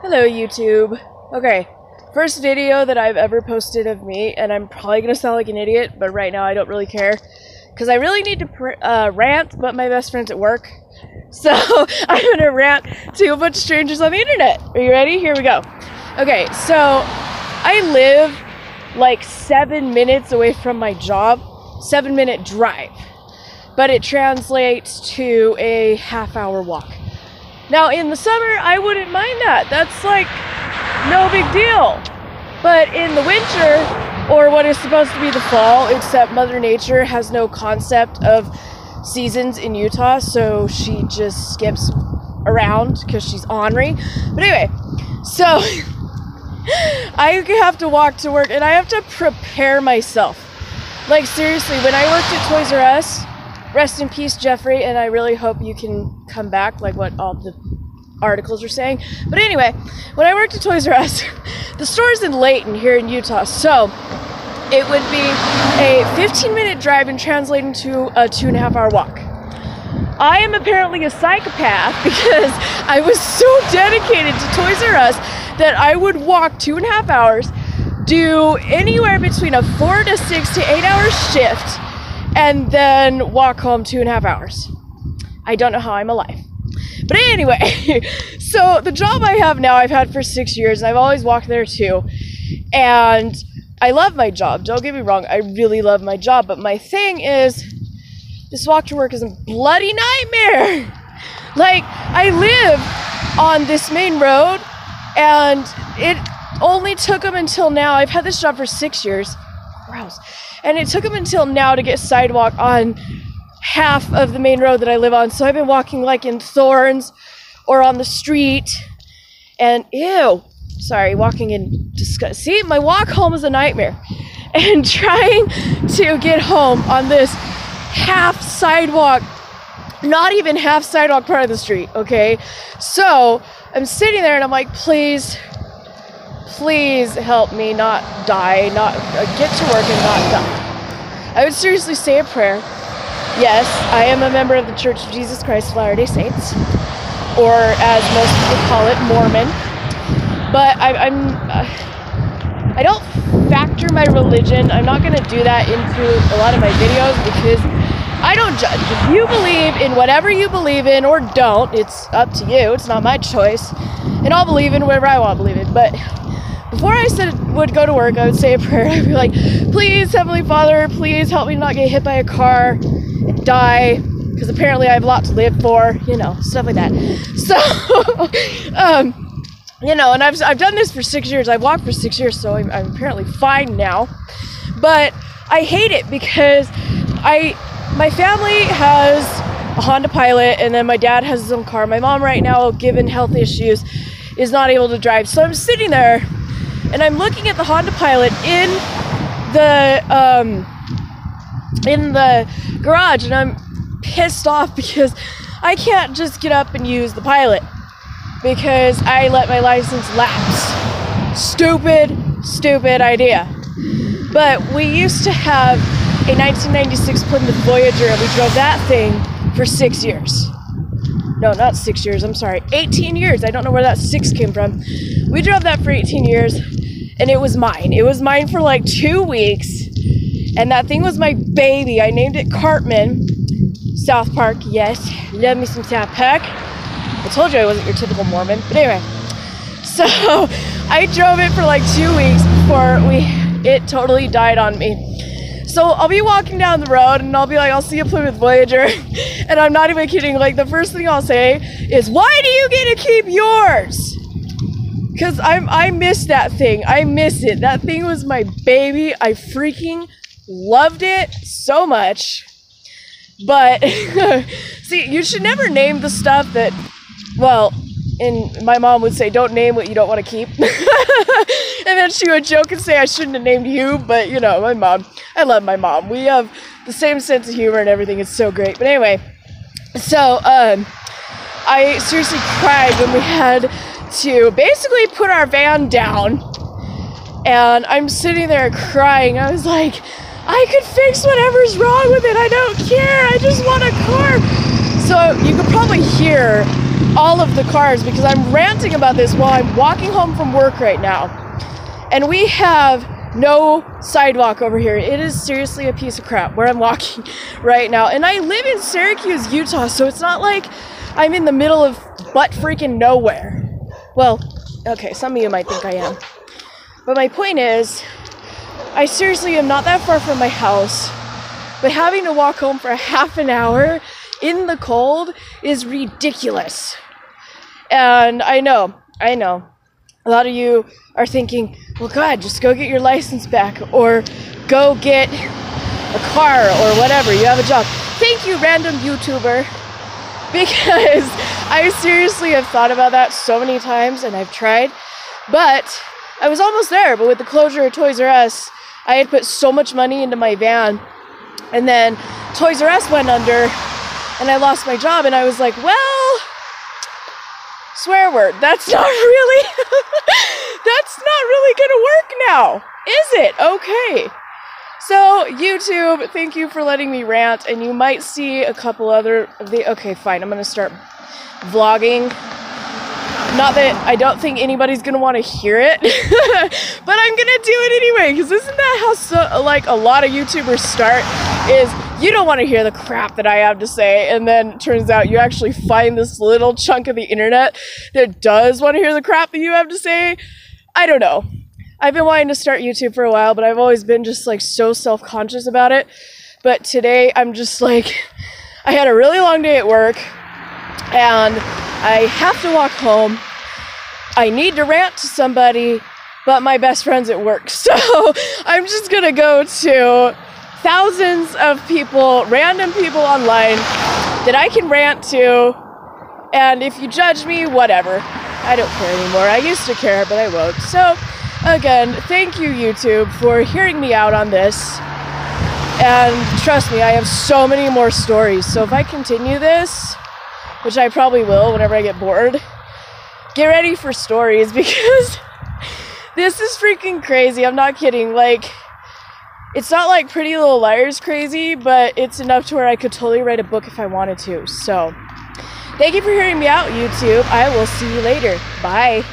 Hello YouTube. Okay, first video that I've ever posted of me, and I'm probably gonna sound like an idiot, but right now I don't really care because I really need to rant, but my best friend's at work, so I'm gonna rant to a bunch of strangers on the internet. Are you ready? Here we go. Okay, so I live like 7 minutes away from my job, 7-minute drive, but it translates to a half-hour walk. Now, in the summer, I wouldn't mind that. That's like no big deal. But in the winter, or what is supposed to be the fall, except Mother Nature has no concept of seasons in Utah, so she just skips around because she's ornery. But anyway, so I have to walk to work, and I have to prepare myself. Like, seriously, when I worked at Toys R Us, rest in peace, Jeffrey, and I really hope you can come back, like what all the articles are saying. But anyway, when I worked at Toys R Us, the store's in Layton here in Utah, so it would be a 15-minute drive and translating to a 2.5-hour walk. I am apparently a psychopath because I was so dedicated to Toys R Us that I would walk 2.5 hours, do anywhere between a 4 to 6 to 8 hour shift, and then walk home 2.5 hours. I don't know how I'm alive. But anyway, so the job I have now, I've had for 6 years, and I've always walked there too. And I love my job, don't get me wrong, I really love my job, but my thing is, this walk to work is a bloody nightmare. Like, I live on this main road, and it only took them until now, I've had this job for 6 years, gross. And it took them until now to get sidewalk on half of the main road that I live on. So I've been walking like in thorns or on the street. And walking in disgust. See, my walk home is a nightmare. And trying to get home on this half sidewalk, not even half sidewalk part of the street, okay? So I'm sitting there and I'm like, please help me not die, not get to work and not die. I would seriously say a prayer. Yes, I am a member of the Church of Jesus Christ of Latter-day Saints, or as most people call it, Mormon. But I don't factor my religion. I'm not going to do that into a lot of my videos because I don't judge. If you believe in whatever you believe in or don't, it's up to you. It's not my choice. And I'll believe in whatever I want to believe in. But before I would go to work, I would say a prayer. I'd be like, please, Heavenly Father, please help me not get hit by a car and die, because apparently I have a lot to live for, stuff like that. So, and I've done this for 6 years. I've walked for 6 years, so I'm apparently fine now. But I hate it because my family has a Honda Pilot, and then my dad has his own car. My mom right now, given health issues, is not able to drive. So I'm sitting there, and I'm looking at the Honda Pilot in the garage, and I'm pissed off because I can't just get up and use the Pilot because I let my license lapse. Stupid idea. But we used to have a 1996 Plymouth Voyager, and we drove that thing for 6 years. No, not 6 years, I'm sorry, 18 years. I don't know where that 6 came from. We drove that for 18 years, and it was mine. It was mine for like 2 weeks, and that thing was my baby. I named it Cartman. South Park, yes. Love me some South Park. I told you I wasn't your typical Mormon, but anyway. So, I drove it for like 2 weeks before it totally died on me. So I'll be walking down the road and I'll be like, I'll see a Plymouth Voyager, and I'm not even kidding, like the first thing I'll say is, why do you get to keep yours? Because I miss that thing. I miss it. That thing was my baby. I freaking loved it so much. But see, you should never name the stuff that, well, and my mom would say, don't name what you don't want to keep. And then she would joke and say I shouldn't have named you, but my mom, I love my mom. We have the same sense of humor and everything. It's so great. But anyway, so I seriously cried when we had to basically put our van down, and I'm sitting there crying. I was like, I could fix whatever's wrong with it. I don't care. I just want a car. So you could probably hear all of the cars because I'm ranting about this while I'm walking home from work right now. And we have no sidewalk over here. It is seriously a piece of crap where I'm walking right now. And I live in Syracuse, Utah, so it's not like I'm in the middle of butt freaking nowhere. Well, okay, some of you might think I am. But my point is, I seriously am not that far from my house, but having to walk home for a half an hour in the cold is ridiculous. And I know, a lot of you are thinking, well, God, just go get your license back or go get a car or whatever. You have a job. Thank you, random YouTuber, because I seriously have thought about that so many times and I've tried, but I was almost there. But with the closure of Toys R Us, I had put so much money into my van, and then Toys R Us went under and I lost my job, and I was like, well, swear word, that's not really gonna work now, is it? Okay. So YouTube, thank you for letting me rant, and you might see a couple other of the, okay, fine, I'm gonna start vlogging. Not that I don't think anybody's gonna want to hear it, but I'm gonna do it anyway, because isn't that how like a lot of YouTubers start, is you don't want to hear the crap that I have to say, and then it turns out you actually find this little chunk of the internet that does want to hear the crap that you have to say. I don't know. I've been wanting to start YouTube for a while, but I've always been just like so self-conscious about it. But today I'm just like, I had a really long day at work and I have to walk home. I need to rant to somebody, but my best friend's at work. So I'm just gonna go to thousands of people, random people online that I can rant to. And if you judge me, whatever. I don't care anymore. I used to care, but I won't. So again, thank you, YouTube, for hearing me out on this. And trust me, I have so many more stories. So if I continue this, which I probably will whenever I get bored, get ready for stories, because this is freaking crazy. I'm not kidding. Like, it's not like Pretty Little Liars crazy, but it's enough to where I could totally write a book if I wanted to. So thank you for hearing me out, YouTube. I will see you later. Bye.